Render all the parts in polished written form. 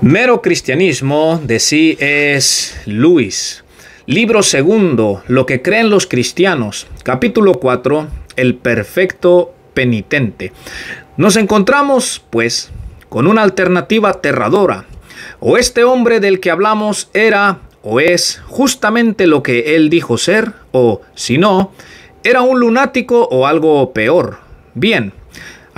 Mero Cristianismo de C.S. Lewis. Libro segundo, Lo que creen los cristianos. Capítulo 4, El perfecto penitente. Nos encontramos, pues, con una alternativa aterradora. O este hombre del que hablamos era o es justamente lo que él dijo ser, o, si no, era un lunático o algo peor. Bien.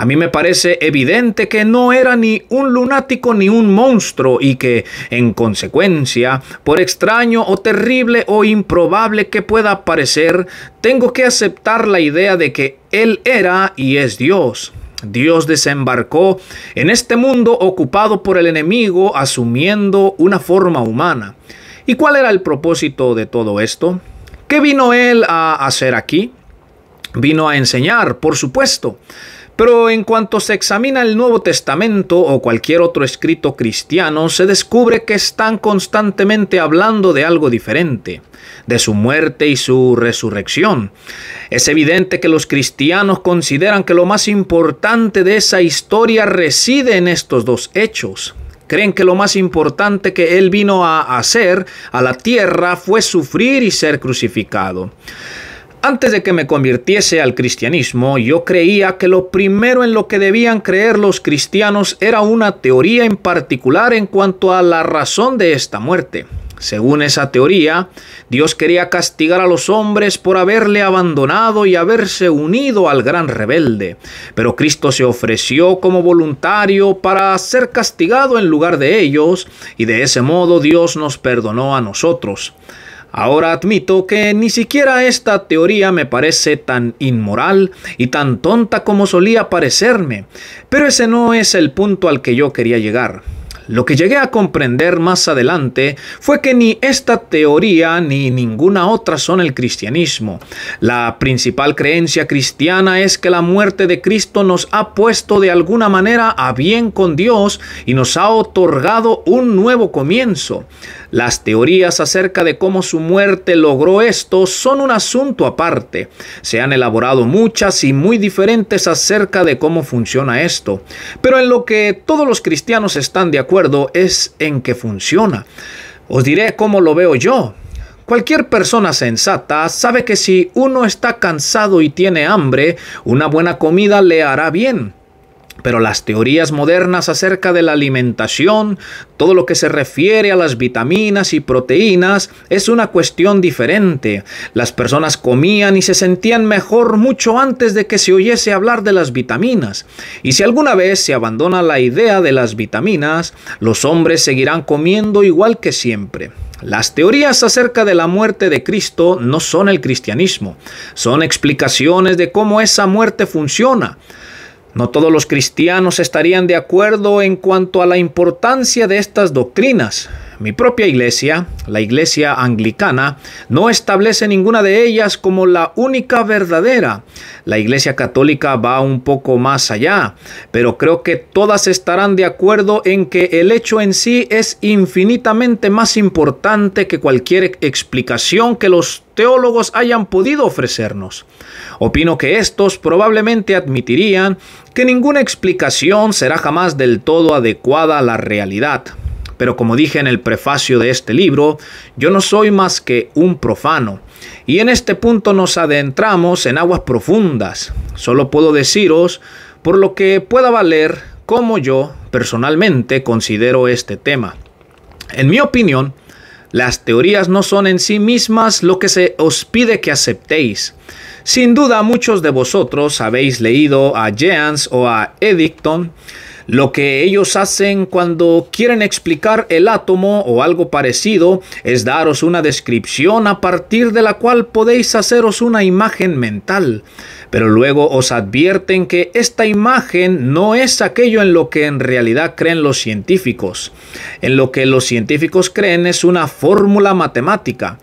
A mí me parece evidente que no era ni un lunático ni un monstruo y que, en consecuencia, por extraño o terrible o improbable que pueda parecer, tengo que aceptar la idea de que Él era y es Dios. Dios desembarcó en este mundo ocupado por el enemigo asumiendo una forma humana. ¿Y cuál era el propósito de todo esto? ¿Qué vino Él a hacer aquí? Vino a enseñar, por supuesto. Pero en cuanto se examina el Nuevo Testamento o cualquier otro escrito cristiano, se descubre que están constantemente hablando de algo diferente, de su muerte y su resurrección. Es evidente que los cristianos consideran que lo más importante de esa historia reside en estos dos hechos. Creen que lo más importante que Él vino a hacer a la tierra fue sufrir y ser crucificado. Antes de que me convirtiese al cristianismo, yo creía que lo primero en lo que debían creer los cristianos era una teoría en particular en cuanto a la razón de esta muerte. Según esa teoría, Dios quería castigar a los hombres por haberle abandonado y haberse unido al gran rebelde. Pero Cristo se ofreció como voluntario para ser castigado en lugar de ellos, y de ese modo Dios nos perdonó a nosotros. Ahora admito que ni siquiera esta teoría me parece tan inmoral y tan tonta como solía parecerme, pero ese no es el punto al que yo quería llegar. Lo que llegué a comprender más adelante fue que ni esta teoría ni ninguna otra son el cristianismo. La principal creencia cristiana es que la muerte de Cristo nos ha puesto de alguna manera a bien con Dios y nos ha otorgado un nuevo comienzo. Las teorías acerca de cómo su muerte logró esto son un asunto aparte. Se han elaborado muchas y muy diferentes acerca de cómo funciona esto. Pero en lo que todos los cristianos están de acuerdo es en que funciona. Os diré cómo lo veo yo. Cualquier persona sensata sabe que si uno está cansado y tiene hambre, una buena comida le hará bien. Pero las teorías modernas acerca de la alimentación, todo lo que se refiere a las vitaminas y proteínas, es una cuestión diferente. Las personas comían y se sentían mejor mucho antes de que se oyese hablar de las vitaminas. Y si alguna vez se abandona la idea de las vitaminas, los hombres seguirán comiendo igual que siempre. Las teorías acerca de la muerte de Cristo no son el cristianismo, son explicaciones de cómo esa muerte funciona. No todos los cristianos estarían de acuerdo en cuanto a la importancia de estas doctrinas. Mi propia iglesia, la iglesia anglicana, no establece ninguna de ellas como la única verdadera. La iglesia católica va un poco más allá, pero creo que todas estarán de acuerdo en que el hecho en sí es infinitamente más importante que cualquier explicación que los teólogos hayan podido ofrecernos. Opino que estos probablemente admitirían que ninguna explicación será jamás del todo adecuada a la realidad. Pero como dije en el prefacio de este libro, yo no soy más que un profano. Y en este punto nos adentramos en aguas profundas. Solo puedo deciros, por lo que pueda valer, cómo yo personalmente considero este tema. En mi opinión, las teorías no son en sí mismas lo que se os pide que aceptéis. Sin duda muchos de vosotros habéis leído a Jeans o a Eddington. Lo que ellos hacen cuando quieren explicar el átomo o algo parecido es daros una descripción a partir de la cual podéis haceros una imagen mental. Pero luego os advierten que esta imagen no es aquello en lo que en realidad creen los científicos. En lo que los científicos creen es una fórmula matemática.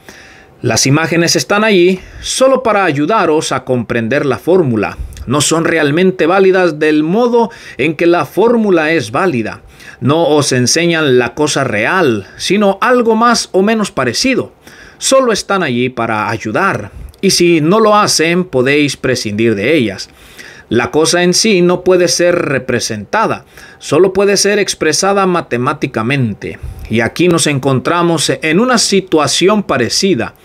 Las imágenes están allí solo para ayudaros a comprender la fórmula. No son realmente válidas del modo en que la fórmula es válida. No os enseñan la cosa real, sino algo más o menos parecido. Solo están allí para ayudar, y si no lo hacen, podéis prescindir de ellas. La cosa en sí no puede ser representada. solo puede ser expresada matemáticamente. Y aquí nos encontramos en una situación parecida.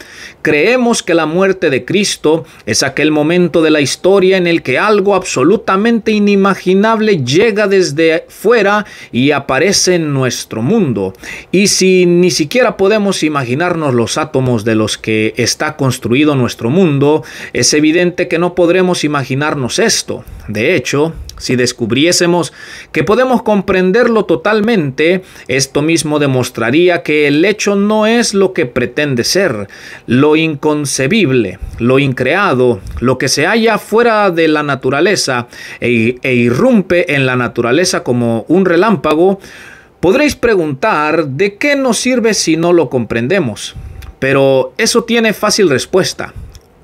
Creemos que la muerte de Cristo es aquel momento de la historia en el que algo absolutamente inimaginable llega desde fuera y aparece en nuestro mundo. Y si ni siquiera podemos imaginarnos los átomos de los que está construido nuestro mundo, es evidente que no podremos imaginarnos esto. De hecho, si descubriésemos que podemos comprenderlo totalmente, esto mismo demostraría que el hecho no es lo que pretende ser, lo inconcebible, lo increado, lo que se halla fuera de la naturaleza e irrumpe en la naturaleza como un relámpago. Podréis preguntar, ¿de qué nos sirve si no lo comprendemos? Pero eso tiene fácil respuesta.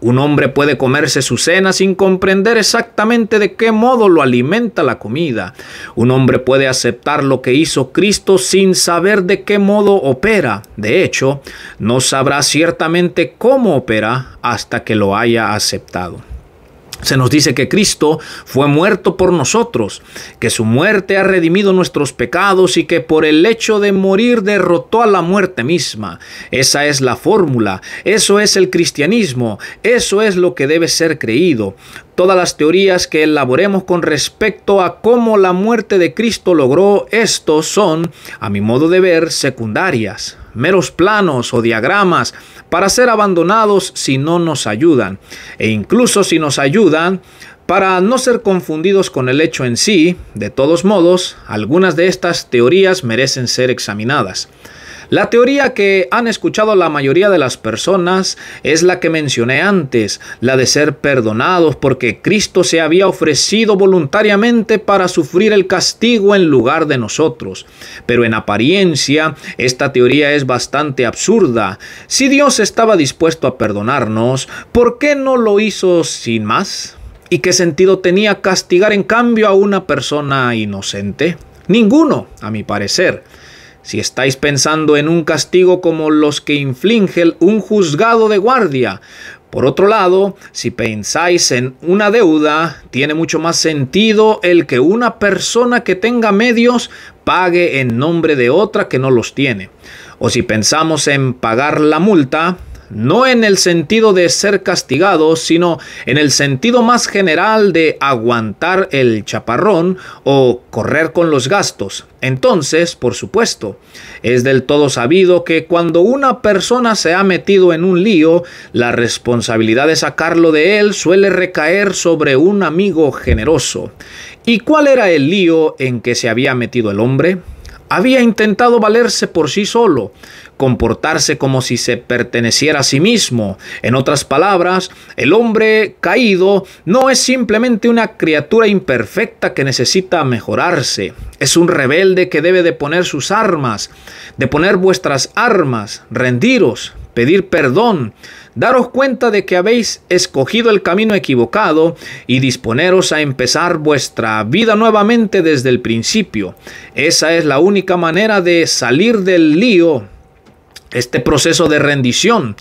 Un hombre puede comerse su cena sin comprender exactamente de qué modo lo alimenta la comida. Un hombre puede aceptar lo que hizo Cristo sin saber de qué modo opera. De hecho, no sabrá ciertamente cómo opera hasta que lo haya aceptado. Se nos dice que Cristo fue muerto por nosotros, que su muerte ha redimido nuestros pecados y que por el hecho de morir derrotó a la muerte misma. Esa es la fórmula, eso es el cristianismo, eso es lo que debe ser creído. Todas las teorías que elaboremos con respecto a cómo la muerte de Cristo logró esto son, a mi modo de ver, secundarias, meros planos o diagramas para ser abandonados si no nos ayudan. E incluso si nos ayudan, para no ser confundidos con el hecho en sí, de todos modos, algunas de estas teorías merecen ser examinadas. La teoría que han escuchado la mayoría de las personas es la que mencioné antes, la de ser perdonados porque Cristo se había ofrecido voluntariamente para sufrir el castigo en lugar de nosotros. Pero en apariencia, esta teoría es bastante absurda. Si Dios estaba dispuesto a perdonarnos, ¿por qué no lo hizo sin más? ¿Y qué sentido tenía castigar en cambio a una persona inocente? Ninguno, a mi parecer. Si estáis pensando en un castigo como los que inflige un juzgado de guardia. Por otro lado, si pensáis en una deuda, tiene mucho más sentido el que una persona que tenga medios pague en nombre de otra que no los tiene. O si pensamos en pagar la multa, no en el sentido de ser castigados, sino en el sentido más general de aguantar el chaparrón o correr con los gastos. Entonces, por supuesto, es del todo sabido que cuando una persona se ha metido en un lío, la responsabilidad de sacarlo de él suele recaer sobre un amigo generoso. ¿Y cuál era el lío en que se había metido el hombre? Había intentado valerse por sí solo, comportarse como si se perteneciera a sí mismo. En otras palabras, el hombre caído no es simplemente una criatura imperfecta que necesita mejorarse. Es un rebelde que debe de poner sus armas, de poner vuestras armas, rendiros, pedir perdón, daros cuenta de que habéis escogido el camino equivocado y disponeros a empezar vuestra vida nuevamente desde el principio. Esa es la única manera de salir del lío, este proceso de rendición.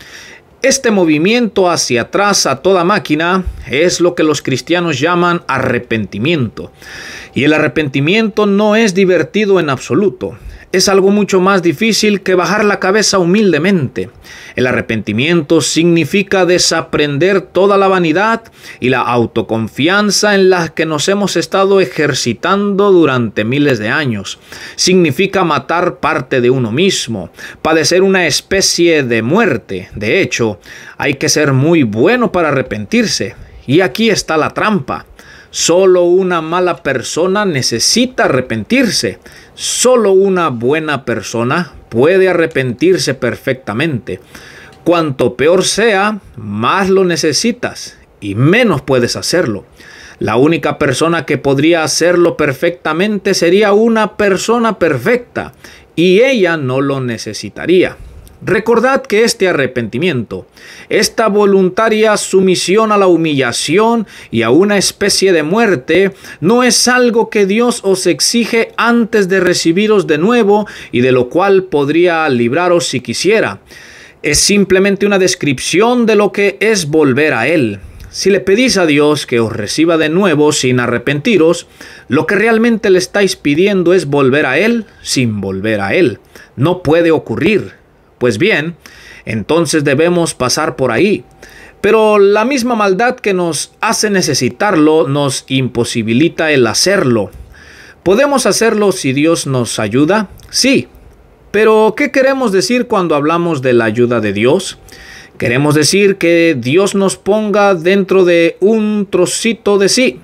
Este movimiento hacia atrás a toda máquina es lo que los cristianos llaman arrepentimiento. Y el arrepentimiento no es divertido en absoluto. Es algo mucho más difícil que bajar la cabeza humildemente. El arrepentimiento significa desaprender toda la vanidad y la autoconfianza en las que nos hemos estado ejercitando durante miles de años. Significa matar parte de uno mismo, padecer una especie de muerte. De hecho, hay que ser muy bueno para arrepentirse. Y aquí está la trampa. Solo una mala persona necesita arrepentirse. Solo una buena persona puede arrepentirse perfectamente. Cuanto peor sea, más lo necesitas y menos puedes hacerlo. La única persona que podría hacerlo perfectamente sería una persona perfecta y ella no lo necesitaría. Recordad que este arrepentimiento, esta voluntaria sumisión a la humillación y a una especie de muerte, no es algo que Dios os exige antes de recibiros de nuevo y de lo cual podría libraros si quisiera. Es simplemente una descripción de lo que es volver a Él. si le pedís a Dios que os reciba de nuevo sin arrepentiros, lo que realmente le estáis pidiendo es volver a Él sin volver a Él. No puede ocurrir. Pues bien, entonces debemos pasar por ahí. Pero la misma maldad que nos hace necesitarlo nos imposibilita el hacerlo. ¿Podemos hacerlo si Dios nos ayuda? Sí. Pero ¿qué queremos decir cuando hablamos de la ayuda de Dios? Queremos decir que Dios nos ponga dentro de un trocito de sí,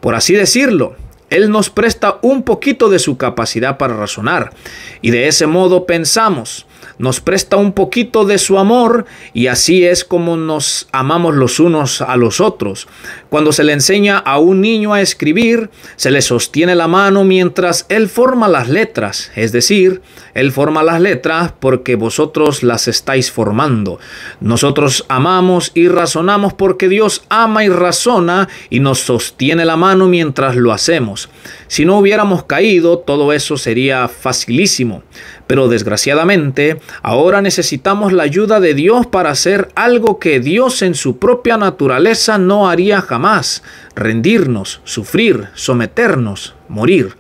por así decirlo. Él nos presta un poquito de su capacidad para razonar y de ese modo pensamos. Nos presta un poquito de su amor y así es como nos amamos los unos a los otros. Cuando se le enseña a un niño a escribir, se le sostiene la mano mientras él forma las letras. Es decir, él forma las letras porque vosotros las estáis formando. Nosotros amamos y razonamos porque Dios ama y razona y nos sostiene la mano mientras lo hacemos. Si no hubiéramos caído, todo eso sería facilísimo. Pero desgraciadamente, ahora necesitamos la ayuda de Dios para hacer algo que Dios en su propia naturaleza no haría jamás: rendirnos, sufrir, someternos, morir.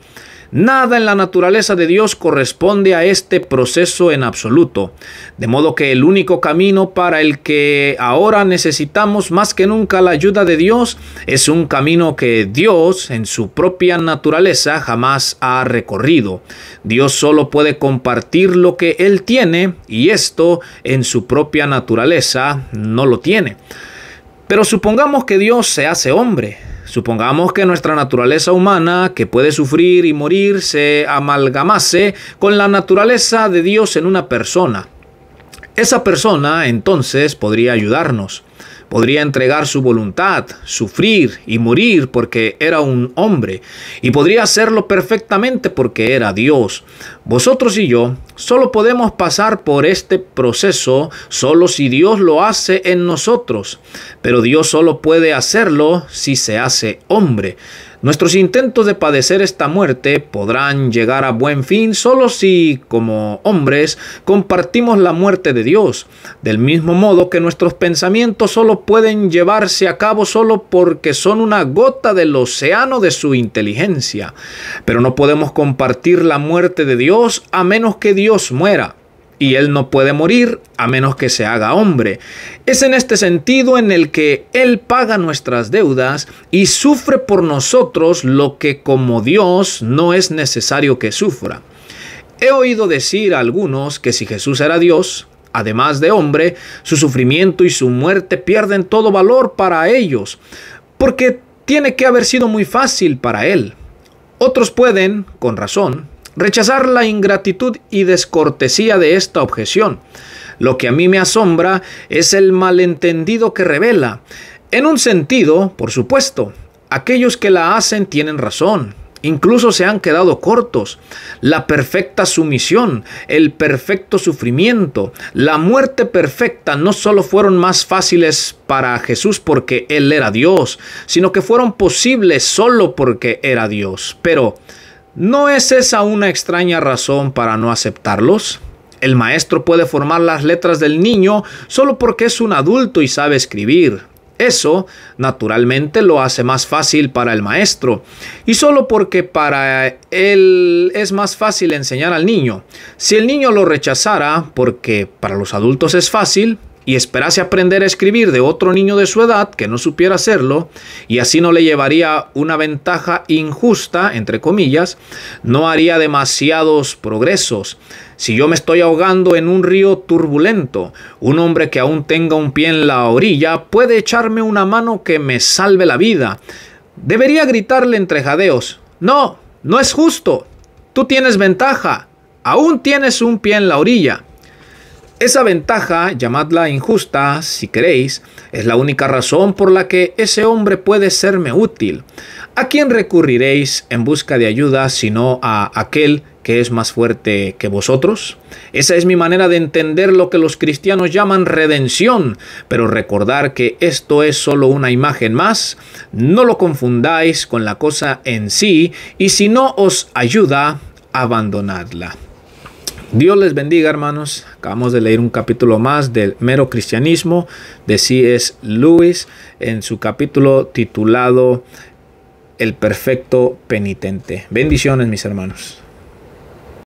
Nada en la naturaleza de Dios corresponde a este proceso en absoluto, de modo que el único camino para el que ahora necesitamos más que nunca la ayuda de Dios es un camino que Dios en su propia naturaleza jamás ha recorrido. Dios solo puede compartir lo que Él tiene y esto en su propia naturaleza no lo tiene. Pero supongamos que Dios se hace hombre. Supongamos que nuestra naturaleza humana, que puede sufrir y morir, se amalgamase con la naturaleza de Dios en una persona. Esa persona entonces podría ayudarnos. Podría entregar su voluntad, sufrir y morir porque era un hombre, y podría hacerlo perfectamente porque era Dios. Vosotros y yo solo podemos pasar por este proceso solo si Dios lo hace en nosotros, pero Dios solo puede hacerlo si se hace hombre. Nuestros intentos de padecer esta muerte podrán llegar a buen fin solo si, como hombres, compartimos la muerte de Dios. Del mismo modo que nuestros pensamientos solo pueden llevarse a cabo solo porque son una gota del océano de su inteligencia. Pero no podemos compartir la muerte de Dios a menos que Dios muera. Y Él no puede morir a menos que se haga hombre. Es en este sentido en el que Él paga nuestras deudas y sufre por nosotros lo que como Dios no es necesario que sufra. He oído decir a algunos que si Jesús era Dios, además de hombre, su sufrimiento y su muerte pierden todo valor para ellos, porque tiene que haber sido muy fácil para Él. Otros pueden, con razón, rechazar la ingratitud y descortesía de esta objeción. Lo que a mí me asombra es el malentendido que revela. En un sentido, por supuesto, aquellos que la hacen tienen razón. Incluso se han quedado cortos. La perfecta sumisión, el perfecto sufrimiento, la muerte perfecta no solo fueron más fáciles para Jesús porque Él era Dios, sino que fueron posibles solo porque era Dios. Pero ¿no es esa una extraña razón para no aceptarlos? El maestro puede formar las letras del niño solo porque es un adulto y sabe escribir. Eso, naturalmente, lo hace más fácil para el maestro. Y solo porque para él es más fácil enseñar al niño. Si el niño lo rechazara, porque para los adultos es fácil, y esperase aprender a escribir de otro niño de su edad que no supiera hacerlo, y así no le llevaría una ventaja injusta, entre comillas, no haría demasiados progresos. Si yo me estoy ahogando en un río turbulento, un hombre que aún tenga un pie en la orilla puede echarme una mano que me salve la vida. Debería gritarle entre jadeos: no, no es justo, tú tienes ventaja, aún tienes un pie en la orilla. Esa ventaja, llamadla injusta si queréis, es la única razón por la que ese hombre puede serme útil. ¿A quién recurriréis en busca de ayuda sino a aquel que es más fuerte que vosotros? Esa es mi manera de entender lo que los cristianos llaman redención, pero recordar que esto es solo una imagen más. No lo confundáis con la cosa en sí, y si no os ayuda, abandonadla. Dios les bendiga, hermanos. Acabamos de leer un capítulo más del Mero Cristianismo de C.S. Lewis en su capítulo titulado El Perfecto Penitente. Bendiciones, mis hermanos.